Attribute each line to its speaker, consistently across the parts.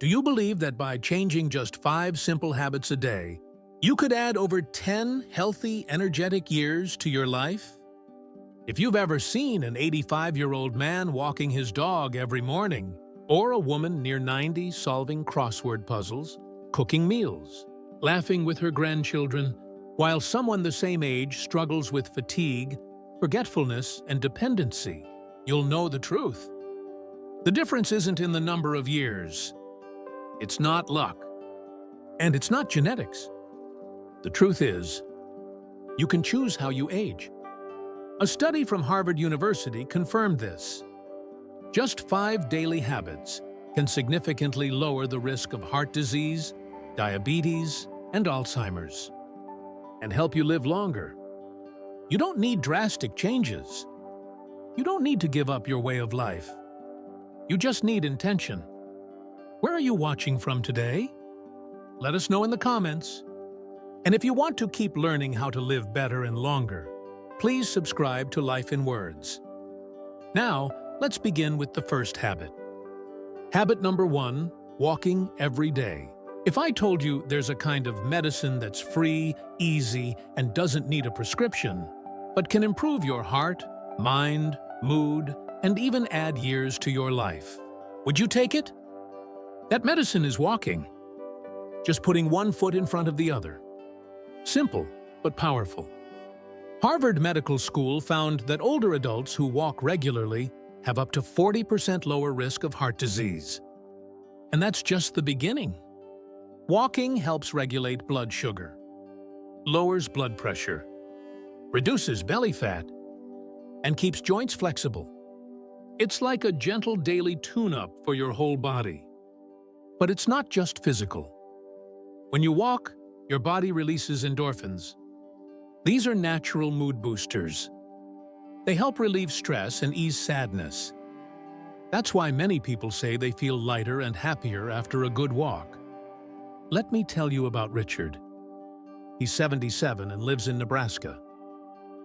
Speaker 1: Do you believe that by changing just 5 simple habits a day, you could add over 10 healthy, energetic years to your life? If you've ever seen an 85-year-old man walking his dog every morning, or a woman near 90 solving crossword puzzles, cooking meals, laughing with her grandchildren, while someone the same age struggles with fatigue, forgetfulness, and dependency, you'll know the truth. The difference isn't in the number of years. It's not luck. And it's not genetics. The truth is, you can choose how you age. A study from Harvard University confirmed this. Just 5 daily habits can significantly lower the risk of heart disease, diabetes, and Alzheimer's, and help you live longer. You don't need drastic changes. You don't need to give up your way of life. You just need intention. Where are you watching from today? Let us know in the comments. And if you want to keep learning how to live better and longer, please subscribe to Life in Words. Now, let's begin with the first habit. Habit number 1, walking every day. If I told you there's a kind of medicine that's free, easy, and doesn't need a prescription, but can improve your heart, mind, mood, and even add years to your life, would you take it? That medicine is walking. Just putting one foot in front of the other. Simple, but powerful. Harvard Medical School found that older adults who walk regularly have up to 40% lower risk of heart disease. And that's just the beginning. Walking helps regulate blood sugar, lowers blood pressure, reduces belly fat, and keeps joints flexible. It's like a gentle daily tune-up for your whole body. But it's not just physical. When you walk, your body releases endorphins. These are natural mood boosters. They help relieve stress and ease sadness. That's why many people say they feel lighter and happier after a good walk. Let me tell you about Richard. He's 77 and lives in Nebraska.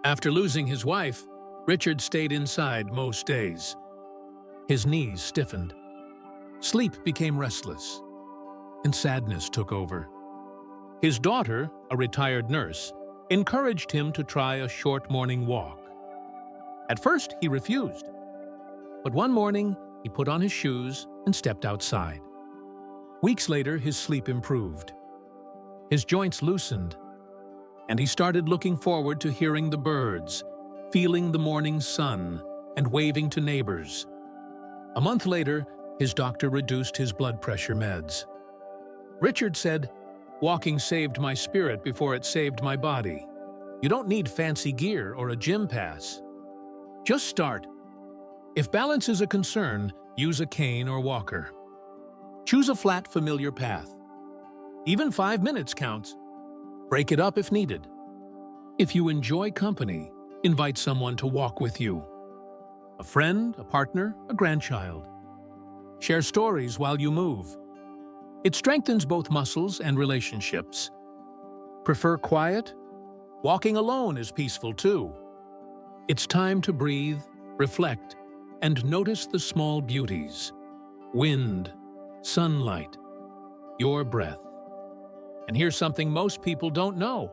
Speaker 1: After losing his wife, Richard stayed inside most days. His knees stiffened. Sleep became restless, and sadness took over. His daughter, a retired nurse, encouraged him to try a short morning walk. At first, he refused. But one morning, he put on his shoes and stepped outside. Weeks later, his sleep improved. His joints loosened, and he started looking forward to hearing the birds, feeling the morning sun, and waving to neighbors. A month later, his doctor reduced his blood pressure meds. Richard said, "Walking saved my spirit before it saved my body." You don't need fancy gear or a gym pass. Just start. If balance is a concern, use a cane or walker. Choose a flat, familiar path. Even 5 minutes counts. Break it up if needed. If you enjoy company, invite someone to walk with you. A friend, a partner, a grandchild. Share stories while you move. It strengthens both muscles and relationships. Prefer quiet? Walking alone is peaceful too. It's time to breathe, reflect, and notice the small beauties. Wind, sunlight, your breath. And here's something most people don't know.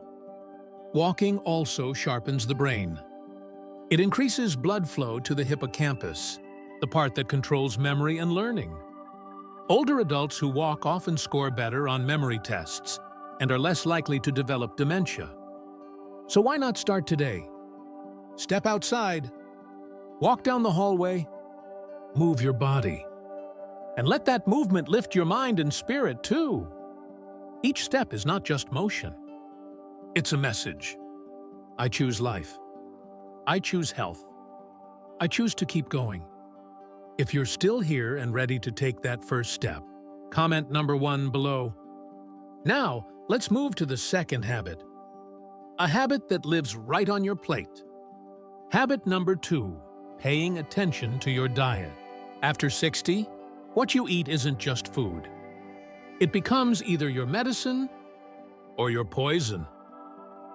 Speaker 1: Walking also sharpens the brain. It increases blood flow to the hippocampus, the part that controls memory and learning. Older adults who walk often score better on memory tests and are less likely to develop dementia. So why not start today? Step outside, walk down the hallway, move your body. And let that movement lift your mind and spirit too. Each step is not just motion. It's a message. I choose life. I choose health. I choose to keep going. If you're still here and ready to take that first step, comment number 1 below. Now, let's move to the second habit. A habit that lives right on your plate. Habit number 2, paying attention to your diet. After 60, what you eat isn't just food. It becomes either your medicine or your poison.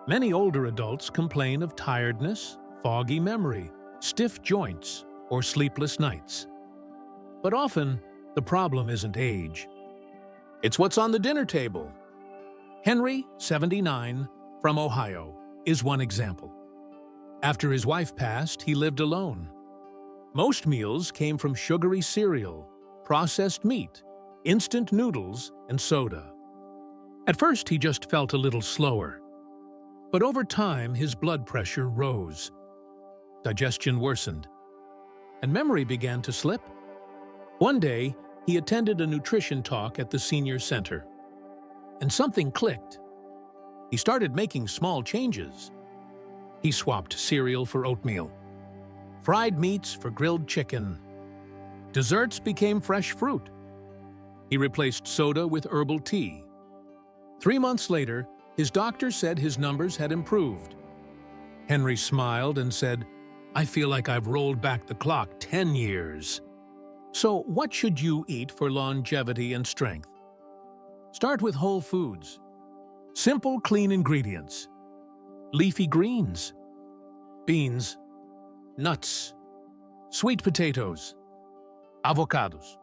Speaker 1: Many older adults complain of tiredness, foggy memory, stiff joints, or sleepless nights. But often, the problem isn't age. It's what's on the dinner table. Henry, 79, from Ohio, is one example. After his wife passed, he lived alone. Most meals came from sugary cereal, processed meat, instant noodles, and soda. At first, he just felt a little slower. But over time, his blood pressure rose. Digestion worsened, and memory began to slip. One day, he attended a nutrition talk at the senior center, and something clicked. He started making small changes. He swapped cereal for oatmeal, fried meats for grilled chicken. Desserts became fresh fruit. He replaced soda with herbal tea. 3 months later, his doctor said his numbers had improved. Henry smiled and said, "I feel like I've rolled back the clock 10 years." So what should you eat for longevity and strength? Start with whole foods. Simple, clean ingredients. Leafy greens, beans, nuts, sweet potatoes, avocados,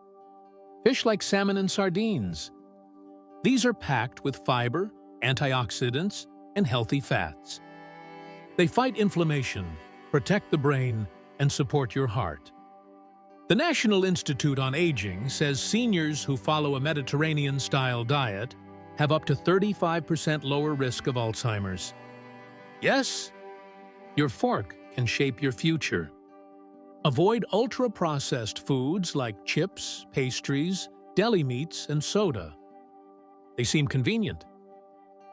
Speaker 1: fish like salmon and sardines. These are packed with fiber, antioxidants, and healthy fats. They fight inflammation, protect the brain, and support your heart. The National Institute on Aging says seniors who follow a Mediterranean-style diet have up to 35% lower risk of Alzheimer's. Yes, your fork can shape your future. Avoid ultra-processed foods like chips, pastries, deli meats, and soda. They seem convenient,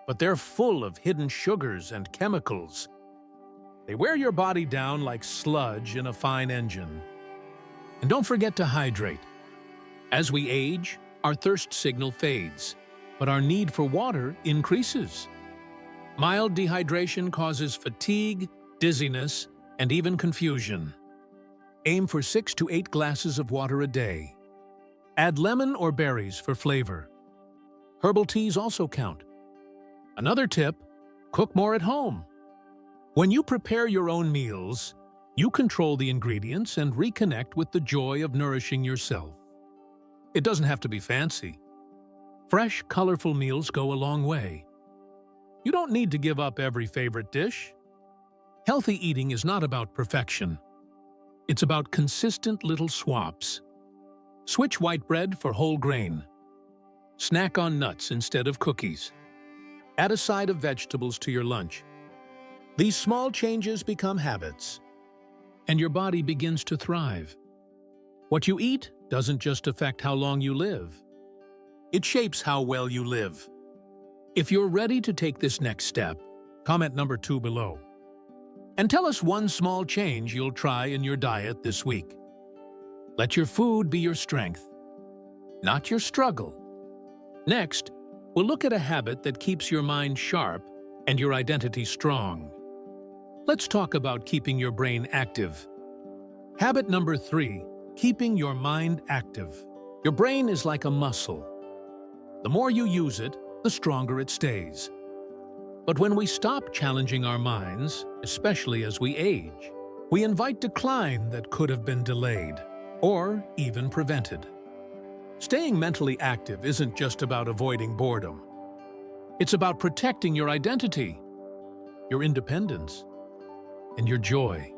Speaker 1: but they're full of hidden sugars and chemicals. They wear your body down like sludge in a fine engine. And don't forget to hydrate. As we age, our thirst signal fades, but our need for water increases. Mild dehydration causes fatigue, dizziness, and even confusion. Aim for 6 to 8 glasses of water a day. Add lemon or berries for flavor. Herbal teas also count. Another tip, cook more at home. When you prepare your own meals, you control the ingredients and reconnect with the joy of nourishing yourself. It doesn't have to be fancy. Fresh, colorful meals go a long way. You don't need to give up every favorite dish. Healthy eating is not about perfection. It's about consistent little swaps. Switch white bread for whole grain. Snack on nuts instead of cookies. Add a side of vegetables to your lunch. These small changes become habits, and your body begins to thrive. What you eat doesn't just affect how long you live. It shapes how well you live. If you're ready to take this next step, comment number 2 below. And tell us one small change you'll try in your diet this week. Let your food be your strength, not your struggle. Next, we'll look at a habit that keeps your mind sharp and your identity strong. Let's talk about keeping your brain active. Habit number 3, keeping your mind active. Your brain is like a muscle. The more you use it, the stronger it stays. But when we stop challenging our minds, especially as we age, we invite decline that could have been delayed or even prevented. Staying mentally active isn't just about avoiding boredom. It's about protecting your identity, your independence, and your joy.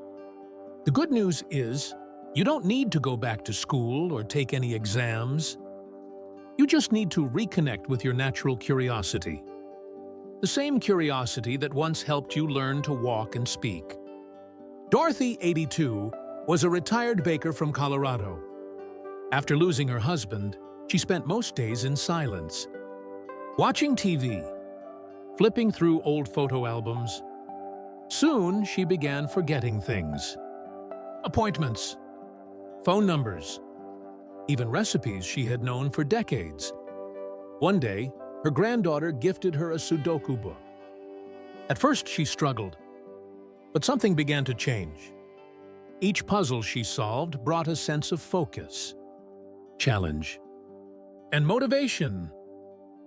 Speaker 1: The good news is, you don't need to go back to school or take any exams. You just need to reconnect with your natural curiosity. The same curiosity that once helped you learn to walk and speak. Dorothy, 82, was a retired baker from Colorado. After losing her husband, she spent most days in silence, watching TV, flipping through old photo albums. Soon, she began forgetting things. Appointments, phone numbers, even recipes she had known for decades. One day, her granddaughter gifted her a Sudoku book. At first, she struggled, but something began to change. Each puzzle she solved brought a sense of focus, challenge, and motivation.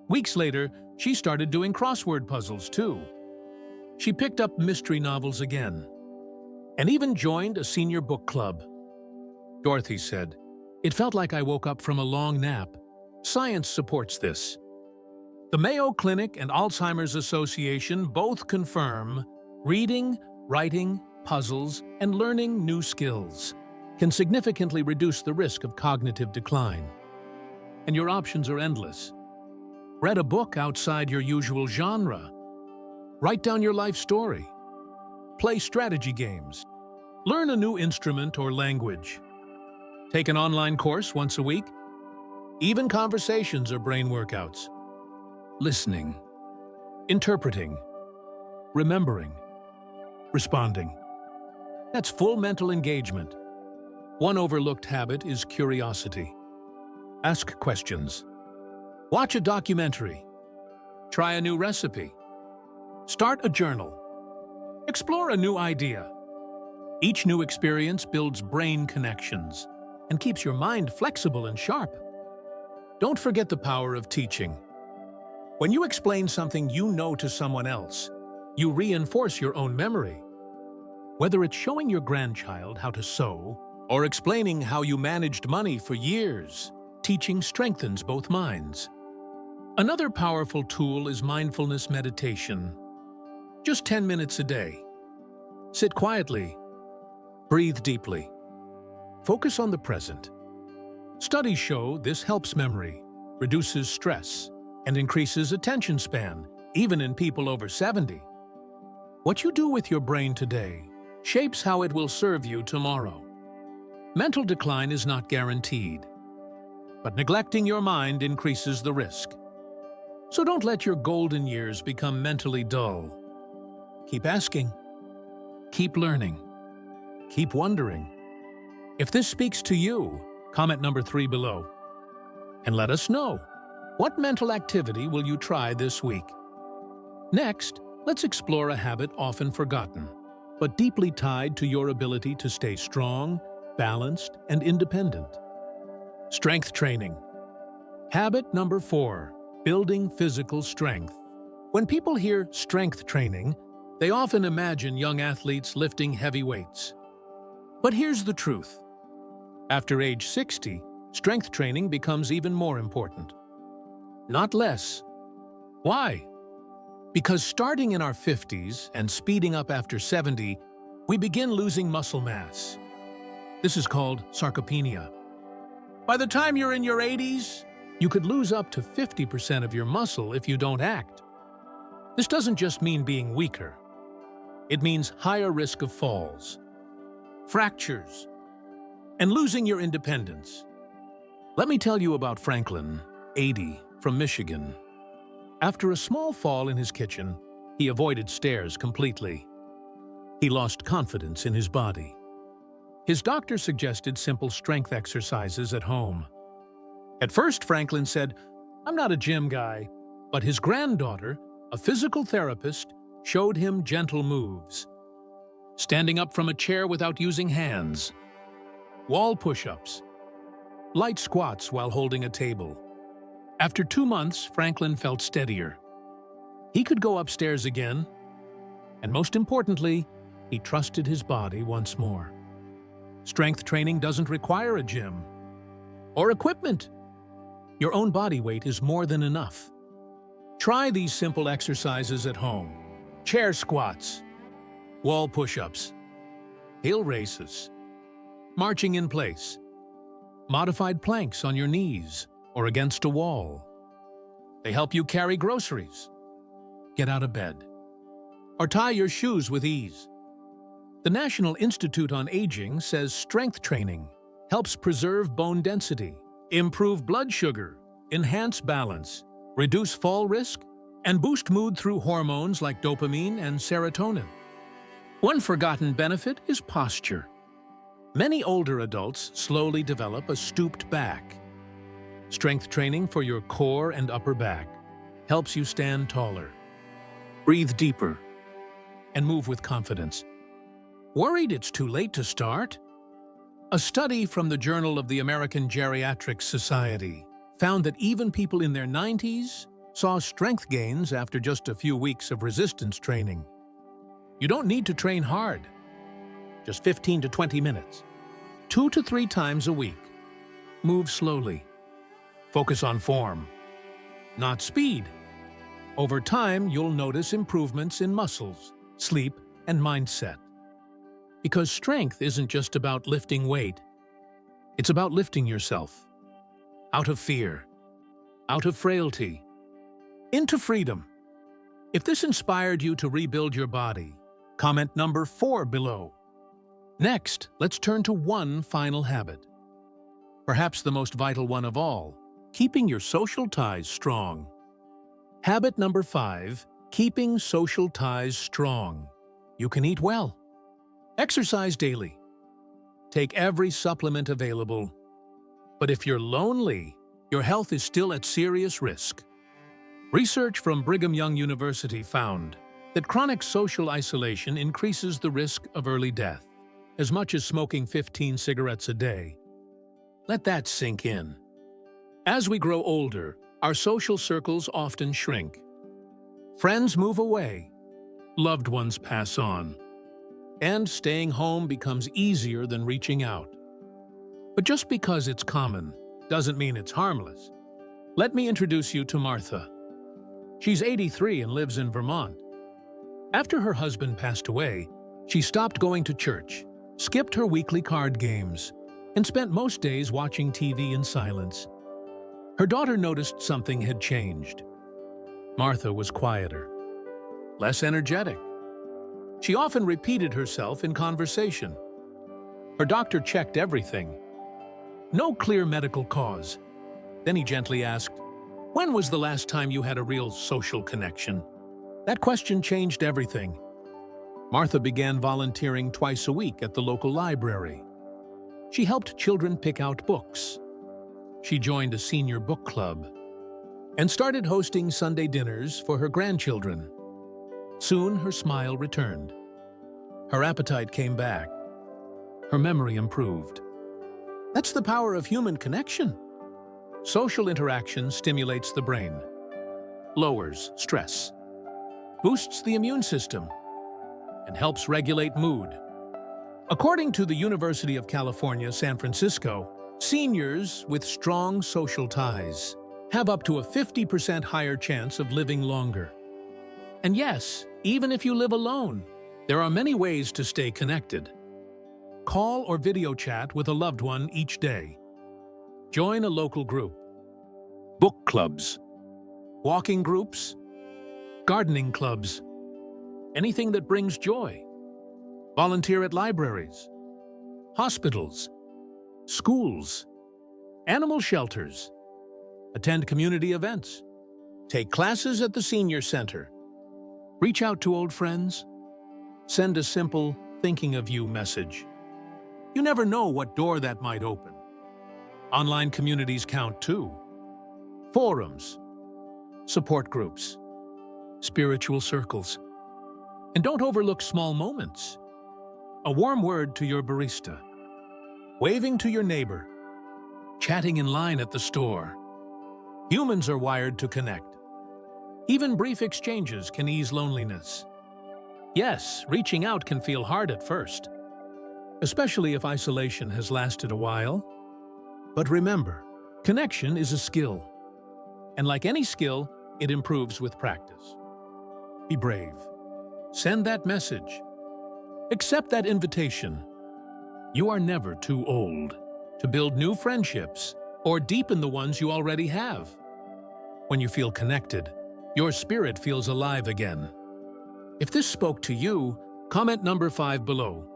Speaker 1: Weeks later, she started doing crossword puzzles too. She picked up mystery novels again, and even joined a senior book club. Dorothy said, "It felt like I woke up from a long nap, Science supports this. The Mayo Clinic and Alzheimer's Association both confirm reading, writing, puzzles, and learning new skills can significantly reduce the risk of cognitive decline. And your options are endless. Read a book outside your usual genre. Write down your life story. Play strategy games. Learn a new instrument or language. Take an online course once a week. Even conversations are brain workouts. Listening, interpreting, remembering, responding. That's full mental engagement. One overlooked habit is curiosity. Ask questions. Watch a documentary. Try a new recipe. Start a journal. Explore a new idea. Each new experience builds brain connections and keeps your mind flexible and sharp. Don't forget the power of teaching. When you explain something you know to someone else, you reinforce your own memory. Whether it's showing your grandchild how to sew or explaining how you managed money for years, teaching strengthens both minds. Another powerful tool is mindfulness meditation. Just 10 minutes a day. Sit quietly. Breathe deeply. Focus on the present. Studies show this helps memory, reduces stress, and increases attention span, even in people over 70. What you do with your brain today shapes how it will serve you tomorrow. Mental decline is not guaranteed, but neglecting your mind increases the risk. So don't let your golden years become mentally dull. Keep asking. Keep learning. Keep wondering. If this speaks to you, comment number 3 below. And let us know, what mental activity will you try this week? Next, let's explore a habit often forgotten, but deeply tied to your ability to stay strong, balanced, and independent. Strength training. Habit number 4, building physical strength. When people hear strength training, they often imagine young athletes lifting heavy weights. But here's the truth. After age 60, strength training becomes even more important. Not less. Why? Because starting in our 50s and speeding up after 70, we begin losing muscle mass. This is called sarcopenia. By the time you're in your 80s, you could lose up to 50% of your muscle if you don't act. This doesn't just mean being weaker. It means higher risk of falls, fractures, and losing your independence. Let me tell you about Franklin, 80, from Michigan. After a small fall in his kitchen, he avoided stairs completely. He lost confidence in his body. His doctor suggested simple strength exercises at home. At first, Franklin said, "I'm not a gym guy," but his granddaughter, a physical therapist, showed him gentle moves. Standing up from a chair without using hands, wall push-ups, light squats while holding a table. After 2 months, Franklin felt steadier. He could go upstairs again, and most importantly, he trusted his body once more. Strength training doesn't require a gym or equipment. Your own body weight is more than enough. Try these simple exercises at home. Chair squats, wall push-ups, hill races, marching in place, modified planks on your knees or against a wall. They help you carry groceries, get out of bed, or tie your shoes with ease. The National Institute on Aging says strength training helps preserve bone density, improve blood sugar, enhance balance, reduce fall risk, and boost mood through hormones like dopamine and serotonin. One forgotten benefit is posture. Many older adults slowly develop a stooped back. Strength training for your core and upper back helps you stand taller, breathe deeper, and move with confidence. Worried it's too late to start? A study from the Journal of the American Geriatric Society found that even people in their 90s saw strength gains after just a few weeks of resistance training. You don't need to train hard, just 15 to 20 minutes, 2 to 3 times a week. Move slowly. Focus on form, not speed. Over time, you'll notice improvements in muscles, sleep, and mindset. Because strength isn't just about lifting weight. It's about lifting yourself out of fear, out of frailty, into freedom. If this inspired you to rebuild your body, comment number 4 below. Next, let's turn to one final habit. Perhaps the most vital one of all, keeping your social ties strong. Habit number 5, keeping social ties strong. You can eat well. Exercise daily. Take every supplement available. But if you're lonely, your health is still at serious risk. Research from Brigham Young University found that chronic social isolation increases the risk of early death, as much as smoking 15 cigarettes a day. Let that sink in. As we grow older, our social circles often shrink. Friends move away, loved ones pass on, and staying home becomes easier than reaching out. But just because it's common doesn't mean it's harmless. Let me introduce you to Martha. She's 83 and lives in Vermont. After her husband passed away, she stopped going to church, skipped her weekly card games, and spent most days watching TV in silence. Her daughter noticed something had changed. Martha was quieter, less energetic. She often repeated herself in conversation. Her doctor checked everything. No clear medical cause. Then he gently asked, "When was the last time you had a real social connection?" That question changed everything. Martha began volunteering twice a week at the local library. She helped children pick out books. She joined a senior book club and started hosting Sunday dinners for her grandchildren. Soon, her smile returned. Her appetite came back. Her memory improved. That's the power of human connection. Social interaction stimulates the brain, lowers stress, boosts the immune system, and helps regulate mood. According to the University of California, San Francisco, seniors with strong social ties have up to a 50% higher chance of living longer. And yes, even if you live alone, there are many ways to stay connected. Call or video chat with a loved one each day. Join a local group. Book clubs, walking groups, gardening clubs, anything that brings joy. Volunteer at libraries, hospitals, schools, animal shelters. Attend community events. Take classes at the senior center. Reach out to old friends. Send a simple "thinking of you" message. You never know what door that might open. Online communities count too. Forums, support groups, spiritual circles. And don't overlook small moments. A warm word to your barista, waving to your neighbor, chatting in line at the store. Humans are wired to connect. Even brief exchanges can ease loneliness. Yes, reaching out can feel hard at first, especially if isolation has lasted a while. But remember, connection is a skill. And like any skill, it improves with practice. Be brave. Send that message. Accept that invitation. You are never too old to build new friendships or deepen the ones you already have. When you feel connected, your spirit feels alive again. If this spoke to you, comment number 5 below.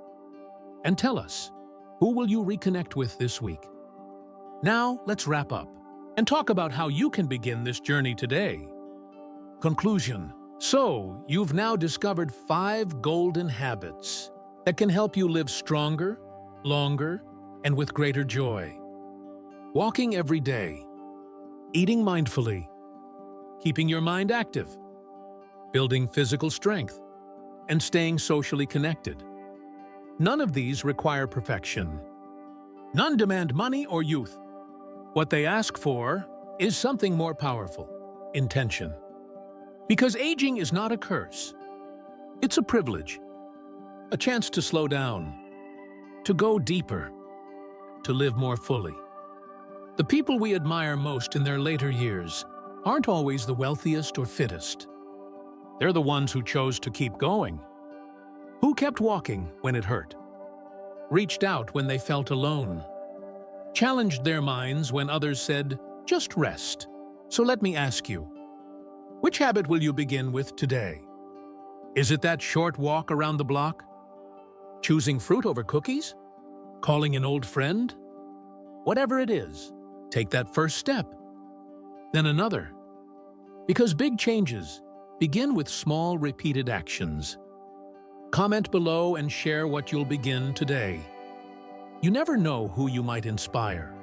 Speaker 1: And tell us, who will you reconnect with this week? Now, let's wrap up and talk about how you can begin this journey today. Conclusion. So, you've now discovered 5 golden habits that can help you live stronger, longer, and with greater joy. Walking every day, eating mindfully, keeping your mind active, building physical strength, and staying socially connected. None of these require perfection. None demand money or youth. What they ask for is something more powerful: intention. Because aging is not a curse. It's a privilege. A chance to slow down, to go deeper, to live more fully. The people we admire most in their later years aren't always the wealthiest or fittest. They're the ones who chose to keep going, who kept walking when it hurt, reached out when they felt alone, challenged their minds when others said, "Just rest." So let me ask you, which habit will you begin with today? Is it that short walk around the block? Choosing fruit over cookies? Calling an old friend? Whatever it is, take that first step, then another. Because big changes begin with small, repeated actions. Comment below and share what you'll begin today. You never know who you might inspire.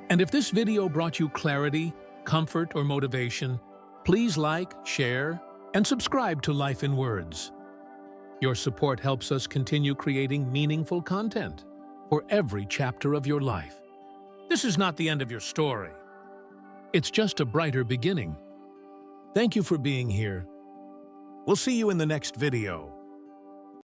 Speaker 1: And if this video brought you clarity, comfort, or motivation, please like, share, and subscribe to Life in Words. Your support helps us continue creating meaningful content for every chapter of your life. This is not the end of your story. It's just a brighter beginning. Thank you for being here. We'll see you in the next video.